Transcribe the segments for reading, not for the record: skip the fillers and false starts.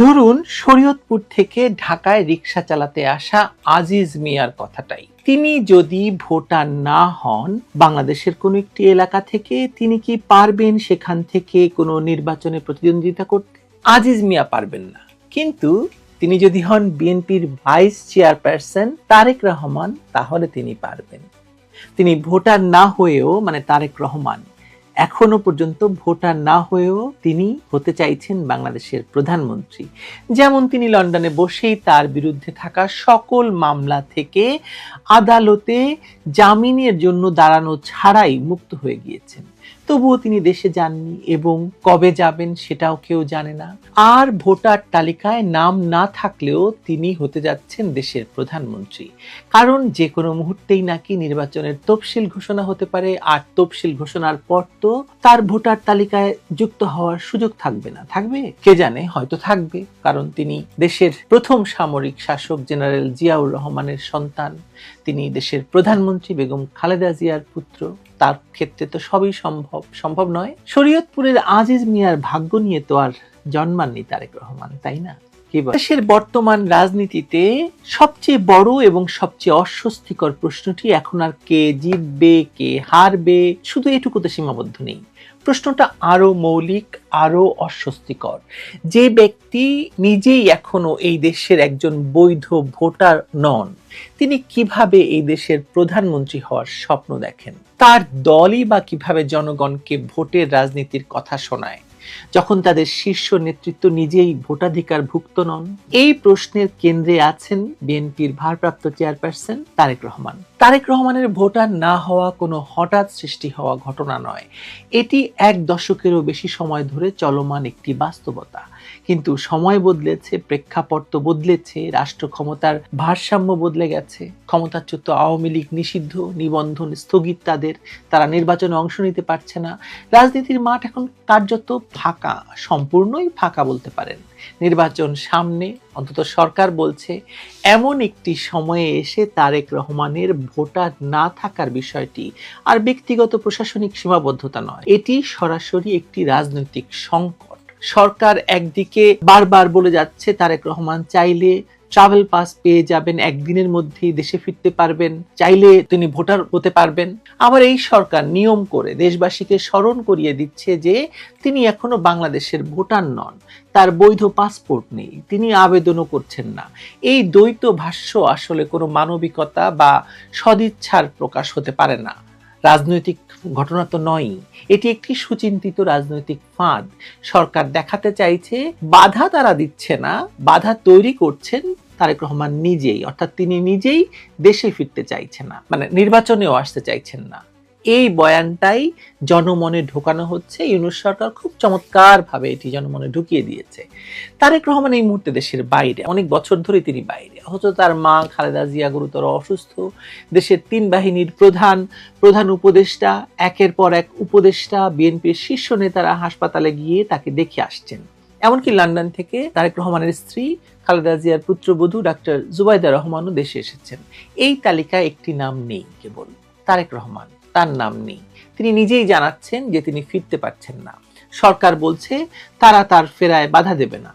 ধরুন শরীয়তপুর থেকে ঢাকায় রিকশা চালাতে আসা আজিজ মিয়ার কথাটাই। তিনি যদি ভোটার না হন বাংলাদেশের কোনো একটি এলাকা থেকে, তিনি কি পারবেন সেখান থেকে কোনো নির্বাচনে প্রতিদ্বন্দ্বিতা করতে? আজিজ মিয়া পারবেন না। কিন্তু তিনি যদি হন বিএনপির ভাইস চেয়ারপারসন তারেক রহমান, তাহলে তিনি পারবেন। তিনি ভোটার না হয়েও, মানে তারেক রহমান এখনো পর্যন্ত ভোটার না হয়েও তিনি হতে চাইছেন বাংলাদেশের প্রধানমন্ত্রী। যেমন তিনি লন্ডনে বসেই তার বিরুদ্ধে থাকা সকল মামলা থেকে আদালতে জামিনের জন্য দাঁড়ানো ছাড়াই মুক্ত হয়ে গিয়েছেন। তবুও তিনি দেশে যাননি এবং কবে যাবেন সেটাও কেউ জানে না। আর ভোটার তালিকায় নাম না থাকলেও তিনি হতে যাচ্ছেন দেশের প্রধানমন্ত্রী। কারণ যে কোনো মুহূর্তেই নাকি নির্বাচনের তফসিল ঘোষণা হতে পারে, আর তফসিল ঘোষণার পর তো তার ভোটার তালিকায় যুক্ত হওয়ার সুযোগ থাকবে না। থাকবে কে জানে, হয়তো থাকবে, কারণ তিনি দেশের প্রথম সামরিক শাসক জেনারেল জিয়াউর রহমানের সন্তান। তিনি দেশের প্রধানমন্ত্রী বেগম খালেদা জিয়ার পুত্র। তার ক্ষেত্রে তো সবই সম্ভব নয়। শরীয়তপুরের আজিজ মিয়ার ভাগ্য নিয়ে তো আর জন্মাননি তারেক রহমান, তাই না? দেশের বর্তমান রাজনীতিতে সবচেয়ে বড় এবং সবচেয়ে অস্বস্তিকর প্রশ্নটি এখন আর কে জিতবে কে হারবে শুধু এটুকুতে সীমাবদ্ধ নেই। প্রশ্নটা আরো মৌলিক, আরো অস্বস্তিকর। যে ব্যক্তি নিজেই এখনো এই দেশের একজন বৈধ ভোটার নন, তিনি কিভাবে এই দেশের প্রধানমন্ত্রী হওয়ার স্বপ্ন দেখেন? তার দলই বা কিভাবে জনগণকে ভোটের রাজনীতির কথা শোনায় যখন তাদের শীর্ষ নেতৃত্ব নিজেই ভোটাধিকার ভুক্ত নন? এই প্রশ্নের কেন্দ্রে আছেন বিএনপির ভারপ্রাপ্ত চেয়ারপারসন তারেক রহমান। তারেক রহমানের ভোটার না হওয়া কোনো হঠাৎ সৃষ্টি হওয়া ঘটনা নয়। এটি এক দশকেরও বেশি সময় ধরে চলমান একটি বাস্তবতা। কিন্তু সময় বদলেছে, প্রেক্ষাপট বদলেছে, রাষ্ট্র ক্ষমতার ভারসাম্য বদলে গেছে। ক্ষমতাচ্যুত আওয়ামী লীগ নিষিদ্ধ, নিবন্ধন স্থগিত তারা নির্বাচনে অংশ নিতে পারছে না। রাজনীতির মাঠ এখন কার্যত ফাঁকা, সম্পূর্ণই ফাঁকা বলতে পারেন। নির্বাচন সামনে, অন্তত সরকার বলছে। এমন একটি সময়ে এসে তারেক রহমানের ভোটার না থাকার বিষয়টি আর ব্যক্তিগত প্রশাসনিক সীমাবদ্ধতা নয়, এটি সরাসরি একটি রাজনৈতিক সংকট। সরকার একদিকে বারবার বলে যাচ্ছে তারেক রহমান চাইলে ট্রাভেল পাস পেয়ে যাবেন, একদিনের মধ্যেই দেশে ফিরতে পারবেন, চাইলে তিনি ভোটার হতে পারবেন। আবার এই সরকার নিয়ম করে দেশবাসীকে স্মরণ করিয়ে দিচ্ছে যে তিনি এখনো বাংলাদেশের ভোটার নন, তার বৈধ পাসপোর্ট নেই, তিনি আবেদনও করছেন না। এই দ্বৈত ভাষ্য আসলে কোনো মানবিকতা বা সদিচ্ছার প্রকাশ হতে পারে না। রাজনৈতিক ঘটনা তো নয়, এটি একটি সুচিন্তিত রাজনৈতিক ফাঁদ। সরকার দেখাতে চাইছে বাধা তারা দিচ্ছে না, বাধা তৈরি করছেন তারেক রহমান নিজেই, অর্থাৎ তিনি নিজেই দেশে ফিরতে চাইছেন না, মানে নির্বাচনেও আসতে চাইছেন না। এই বয়ানটাই জনমনে ঢোকানো হচ্ছে। ইউনূস সরকার খুব চমৎকার ভাবে এটি জনমনে ঢুকিয়ে দিয়েছে। তারেক রহমান এই মুহূর্তে দেশের বাইরে, অনেক বছর ধরে তিনি বাইরে, অথচ তার মা খালেদা জিয়া গুরুতর অসুস্থ। দেশের 3 বাহিনীর প্রধান উপদেষ্টা, একের পর এক উপদেষ্টা, বিএনপির শীর্ষ নেতারা হাসপাতালে গিয়ে তাকে দেখে আসছেন। এমনকি লন্ডন থেকে তারেক রহমানের স্ত্রী খালেদা জিয়ার পুত্রবধূ ডাক্তার জুবাইদা রহমানও দেশে এসেছেন। এই তালিকায় একটি নাম নেই, কেবল তারেক রহমান, তার নাম নেই। তিনি নিজেই জানাচ্ছেন যে তিনি ফিরতে পারছেন না। সরকার বলছে তারা তার ফেরায় বাধা দেবে না।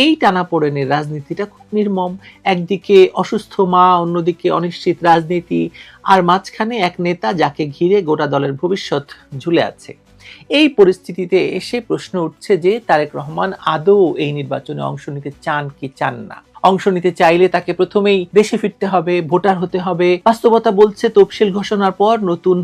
এই টানাপোড়েনের রাজনীতিটা খুব নির্মম। একদিকে অসুস্থ মা, অন্যদিকে অনিশ্চিত রাজনীতি, আর মাঝখানে এক নেতা যাকে ঘিরে গোটা দলের ভবিষ্যৎ ঝুলে আছে। এই পরিস্থিতিতে এসে প্রশ্ন উঠছে যে তারেক রহমান আদৌ এই নির্বাচনে অংশ নিতে চান কি চান না। অংশ নিতে চাইলে তাকে প্রথমেই দেশে ফিরতে হবে, ভোটার হতে হবে। বাস্তবতা বলছে তফসিল ঘোষণার পর নতুন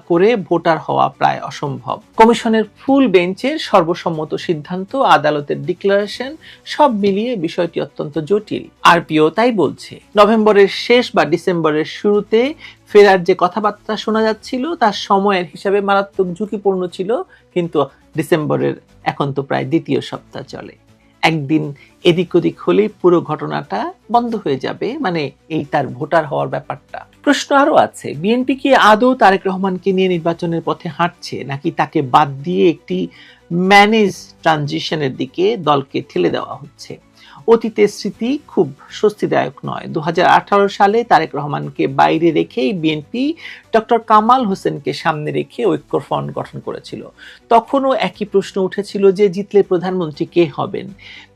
করে ভোটার হওয়া প্রায় অসম্ভব। কমিশনের ফুল বেঞ্চের সর্বসম্মত সিদ্ধান্ত, আদালতের ডিক্লারেশন, সব মিলিয়ে বিষয়টি অত্যন্ত জটিল। আরপিও তাই বলছে নভেম্বরের শেষ বা ডিসেম্বরের শুরুতে ফেরার যে কথাবার্তা শোনা যাচ্ছিল তার সময়ের হিসাবে মারাত্মক ঝুঁকিপূর্ণ ছিল, কিন্তু ডিসেম্বরের এখন তো প্রায় দ্বিতীয় সপ্তাহ চলে। একদিন এদিক ওদিক হলেই পুরো ঘটনাটা বন্ধ হয়ে যাবে, মানে এই তার ভোটার হওয়ার ব্যাপারটা। প্রশ্ন আরো আছে, বিএনপি কি আদৌ তারেক রহমানকে নিয়ে নির্বাচনের পথে হাঁটছে, নাকি তাকে বাদ দিয়ে একটি ম্যানেজ ট্রানজিশনের দিকে দলকে ঠেলে দেওয়া হচ্ছে। অতীতের স্মৃতি খুব স্বস্তিদায়ক নয়। 2018 সালে তারেক রহমানকে বাইরে রেখেই বিএনপি ডক্টর কামাল হোসেনকে সামনে রেখে ঐক্যফ্রন্ট গঠন করেছিল। তখনও একই প্রশ্ন উঠেছিল যে জিতলে প্রধানমন্ত্রী কে হবেন।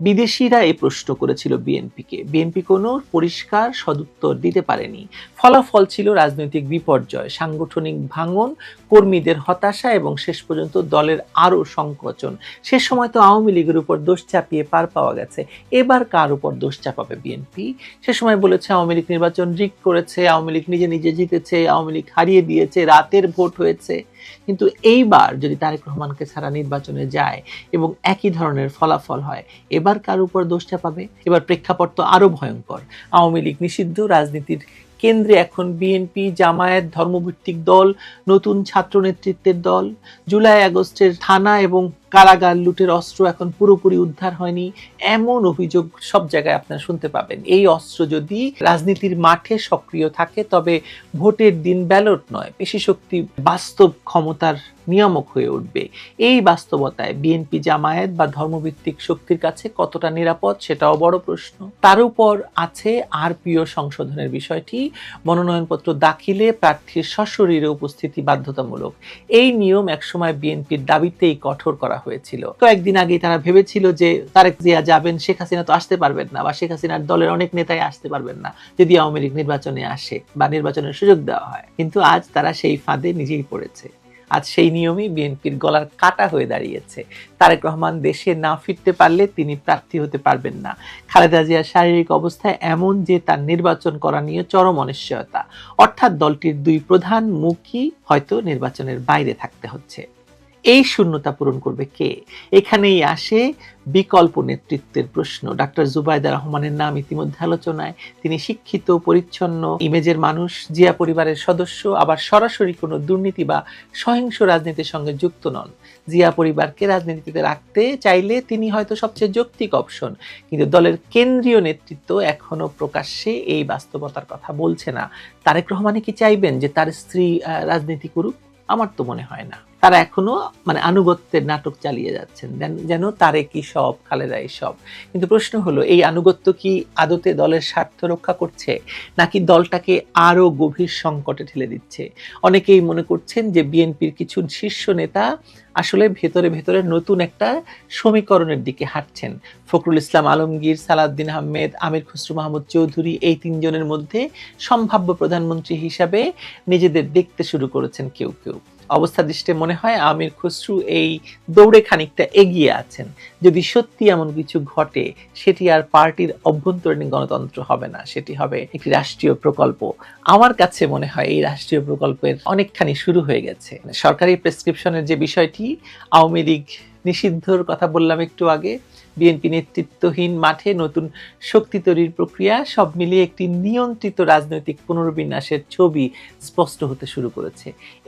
বিদেশিরা এই প্রশ্ন করেছিল বিএনপিকে। বিএনপি কোনো পরিষ্কার সদুত্তর দিতে পারেনি। ফলাফল ছিল রাজনৈতিক বিপর্যয়, সাংগঠনিক ভাঙন, কর্মীদের হতাশা এবং শেষ পর্যন্ত দলের আরো সংকোচন। সে সময় তো আওয়ামী লীগের উপর দোষ চাপিয়ে পার পাওয়া গেছে, এবার কার উপর দোষ চাপাবে বিএনপি? সে সময় বলেছে আওয়ামী লীগ নির্বাচন রিগ করেছে, আওয়ামী লীগ নিজে নিজে জিতেছে, আওয়ামী লীগ হারিয়ে দিয়েছে, রাতের ভোট হয়েছে। কিন্তু এইবার যদি তারেক রহমানকে ছাড়া নির্বাচনে যায় এবং একই ধরনের ফলাফল হয়, এবার কার উপর দোষ চাপাবে? এবার প্রেক্ষাপট তো আরো ভয়ঙ্কর। আওয়ামী লীগ নিষিদ্ধ, রাজনীতির কেন্দ্রে এখন বিএনপি, জামায়াত, ধর্মভিত্তিক দল, নতুন ছাত্র নেতৃত্বের দল। জুলাই আগস্টের থানা এবং কারাগার লুটের অস্ত্র এখন পুরোপুরি উদ্ধার হয়নি, এমন অভিযোগ সব জায়গায় আপনারা শুনতে পাবেন। এই অস্ত্র যদি রাজনীতির মাঠে সক্রিয় থাকে তবে ভোটের দিন ব্যালট নয়, পেশি শক্তি বাস্তব ক্ষমতার নিয়ামক হয়ে উঠবে। এই বাস্তবতায় বিএনপি, জামায়াত বা ধর্মভিত্তিক শক্তির কাছে কতটা নিরাপদ সেটাও বড় প্রশ্ন। তার উপর আছে আরপিও সংশোধনের বিষয়টি। মনোনয়নপত্র দাখিলে প্রার্থীর সশরীরে উপস্থিতি বাধ্যতামূলক। এই নিয়ম একসময় বিএনপির দাবিতেই কঠোর করা হয়েছিল। কয়েকদিন আগে তারা ভেবেছিল যে তারেক জিয়া যাবেন, শেখ হাসিনা তো আসতে পারবেন না, বা শেখ হাসিনার দলের অনেক নেতাই আসতে পারবেন না যদি আওয়ামী লীগ নির্বাচনে আসে বা নির্বাচনের সুযোগ দেওয়া হয়। কিন্তু আজ তারা সেই ফাঁদে নিজেই পড়েছে। আজ সেই নিয়মই বিএনপির গলার কাটা হয়ে দাঁড়িয়েছে। তারেক রহমান দেশে না ফিরতে পারলে তিনি প্রার্থী হতে পারবেন না। খালেদা জিয়ার শারীরিক অবস্থা এমন যে তার নির্বাচন করা নিয়ে চরম অনিশ্চয়তা। অর্থাৎ দলটির দুই প্রধান মুখই হয়তো নির্বাচনের বাইরে থাকতে হচ্ছে। এই শূন্যতা পূরণ করবে কে? এখানেই আসে বিকল্প নেতৃত্বের প্রশ্ন। ডাক্তার জুবাইদা রহমানের নাম ইতিমধ্যে আলোচনায়। তিনি শিক্ষিত, পরিচ্ছন্ন ইমেজের মানুষ, জিয়া পরিবারের সদস্য, আবার সরাসরি কোনো দুর্নীতি বা সহিংস রাজনীতির সঙ্গে যুক্ত নন। জিয়া পরিবারকে রাজনীতিতে রাখতে চাইলে তিনি হয়তো সবচেয়ে যৌক্তিক অপশন। কিন্তু দলের কেন্দ্রীয় নেতৃত্ব এখনো প্রকাশ্যে এই বাস্তবতার কথা বলছে না। তারেক রহমানই কি চাইবেন যে তার স্ত্রী রাজনীতি করুক? আমার তো মনে হয় না। তারা এখনো আনুগত্যের নাটক চালিয়ে যাচ্ছেন, যেন তারেকই সব, খালেদাই সব। কিন্তু প্রশ্ন হলো, এই আনুগত্য কি আদতে দলের স্বার্থ রক্ষা করছে, নাকি দলটাকে আরো গভীর সংকটে ঠেলে দিচ্ছে? অনেকেই মনে করছেন যে বিএনপির কিছু শীর্ষ নেতা আসলে ভেতরে ভেতরে নতুন একটা সমীকরণের দিকে হাঁটছেন। ফখরুল ইসলাম আলমগীর, সালাউদ্দিন আহমেদ, আমির খসরু মাহমুদ চৌধুরী, এই তিনজনের মধ্যে সম্ভাব্য প্রধানমন্ত্রী হিসাবে নিজেদের দেখতে শুরু করেছেন কেউ কেউ। অবস্থা দৃষ্টে মনে হয় আমির খসরু এই দৌড়ে খানিকটা এগিয়ে আছেন। যদি সত্যি এমন কিছু ঘটে, সেটি আর পার্টির অভ্যন্তরীণ গণতন্ত্র হবে না, সেটি হবে একটি রাষ্ট্রীয় প্রকল্প। আমার কাছে মনে হয় এই রাষ্ট্রীয় প্রকল্পের অনেকখানি শুরু হয়ে গেছে। সরকারি প্রেসক্রিপশনের যে বিষয়টি, আওয়ামী লীগ নিষিদ্ধর কথা বললাম একটু আগে, বিএনপি নেতৃত্বহীন মাঠে নতুন শক্তি তৈরির প্রক্রিয়া, সব মিলিয়ে একটি নিয়ন্ত্রিত রাজনৈতিক পুনর্বিন্যাসের ছবি স্পষ্ট হতে শুরু করেছে।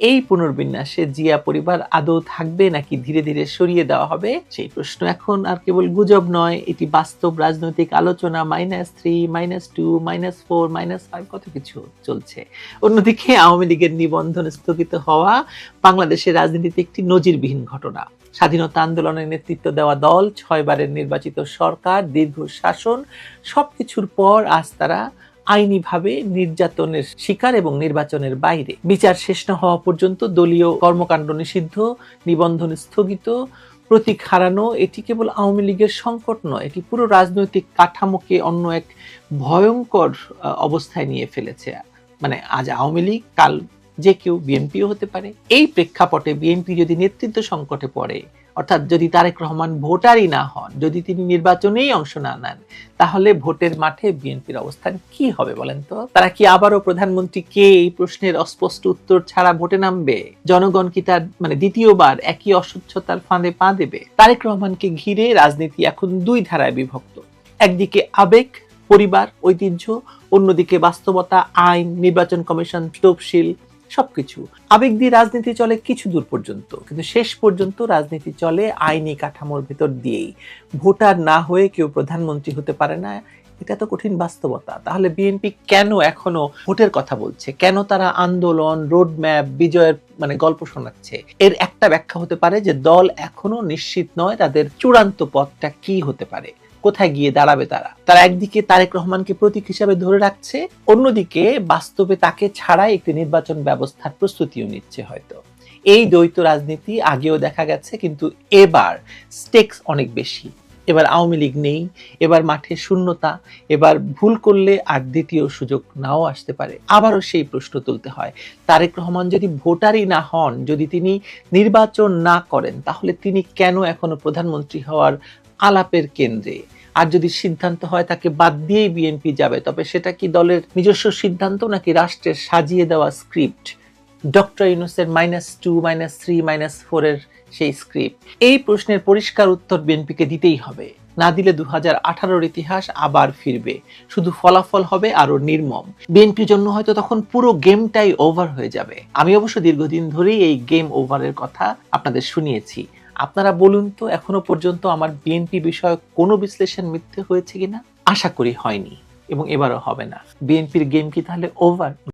এই পুনর্বিন্যাসে জিয়া পরিবার আদৌ থাকবে নাকি ধীরে ধীরে সরিয়ে দেওয়া হবে, সেই প্রশ্ন এখন আর কেবল গুজব নয়, এটি বাস্তব রাজনৈতিক আলোচনা। -3, -2, -4, -5 কত কিছু চলছে। অন্যদিকে আওয়ামী লীগের নিবন্ধন স্থগিত হওয়া বাংলাদেশের রাজনীতিতে একটি নজিরবিহীন ঘটনা। স্বাধীনতা আন্দোলনের নেতৃত্ব দেওয়া দল, 6 বারের নির্বাচিত সরকার, দীর্ঘ শাসন, সবকিছুর পর আজ তারা আইনিভাবে নির্যাতনের শিকার এবং নির্বাচনের বাইরে। বিচার শেষ না হওয়া পর্যন্ত দলীয় কর্মকাণ্ড নিষিদ্ধ, নিবন্ধন স্থগিত, প্রতীক হারানো। এটি কেবল আওয়ামী লীগের সংকট নয়, এটি পুরো রাজনৈতিক কাঠামোকে অন্য এক ভয়ঙ্কর অবস্থায় নিয়ে ফেলেছে। আজ আওয়ামী লীগ, কাল যে কেউ বিএনপিও হতে পারে। এই প্রেক্ষাপটে বিএনপি যদি নেতৃত্ব সংকটে পড়ে, অর্থাৎ যদি তারেক রহমান ভোটারই না হন, যদি তিনি নির্বাচনেই অংশ না নেন, তাহলে ভোটের মাঠে বিএনপির অবস্থান কি হবে বলেন তো? তারা কি আবারও প্রধানমন্ত্রী কে এই প্রশ্নের অস্পষ্ট উত্তর ছাড়া ভোটে নামবে? জনগণ কি তার দ্বিতীয়বার একই অস্বচ্ছতার ফাঁদে পা দেবে? তারেক রহমানকে ঘিরে রাজনীতি এখন দুই ধারায় বিভক্ত। একদিকে আবেগ, পরিবার, ঐতিহ্য, অন্যদিকে বাস্তবতা, আইন, নির্বাচন কমিশন, তফসিল, সবকিছু। আবেগ দিয়ে রাজনীতি চলে কিছু দূর পর্যন্ত, কিন্তু শেষ পর্যন্ত রাজনীতি চলে আইনি কাঠামোর ভেতর দিয়েই। ভোটার না হয়ে কেউ প্রধানমন্ত্রী হতে পারে না, এটা তো কঠিন বাস্তবতা। তাহলে বিএনপি কেন এখনো ভোটের কথা বলছে, কেন তারা আন্দোলন, রোড ম্যাপ, বিজয়ের গল্প শোনাচ্ছে? এর একটা ব্যাখ্যা হতে পারে যে দল এখনো নিশ্চিত নয় তাদের চূড়ান্ত পথটা কি হতে পারে, কোথায় গিয়ে দাঁড়াবে তারা একদিকে তারেক রহমানকে প্রতীক হিসাবে ধরে রাখছে, অন্যদিকে বাস্তবে তাকে ছাড়াই একটি নির্বাচন ব্যবস্থার প্রস্তুতিও নিচ্ছে হয়তো। এই দ্বৈত রাজনীতি আগেও দেখা গেছে, কিন্তু এবার স্টেকস অনেক বেশি। এবার আওয়ামী লীগ নেই, এবার মাঠে শূন্যতা, এবার ভুল করলে আর দ্বিতীয় সুযোগ নাও আসতে পারে। আবারও সেই প্রশ্ন তুলতে হয়, তারেক রহমান যদি ভোটারই না হন, যদি তিনি নির্বাচন না করেন, তাহলে তিনি কেন এখনো প্রধানমন্ত্রী হওয়ার আলাপের কেন্দ্রে? আর যদি সিদ্ধান্ত হয় তাকে বাদ দিয়েই বিএনপি যাবে, তবে সেটা কি দলের নিজস্ব সিদ্ধান্ত নাকি রাষ্ট্রের সাজিয়ে দেওয়া স্ক্রিপ্ট, ডক্টর ইউনূসের -2, -3, -4 এর সেই স্ক্রিপ্ট? এই প্রশ্নের পরিষ্কার উত্তর বিএনপিকে দিতেই হবে। না দিলে 2018-র ইতিহাস আবার ফিরবে, শুধু ফলাফল হবে আরো নির্মম। বিএনপির জন্য হয়তো তখন পুরো গেমটাই ওভার হয়ে যাবে। আমি অবশ্য দীর্ঘদিন ধরেই এই গেম ওভারের কথা আপনাদের শুনিয়েছি। আপনারা বলুন তো, এখনো পর্যন্ত আমার বিএনপি বিষয়ক কোনো বিশ্লেষণ মিথ্যে হয়েছে কিনা? আশা করি হয়নি, এবং এবারও হবে না। বিএনপির গেম কি তাহলে ওভার?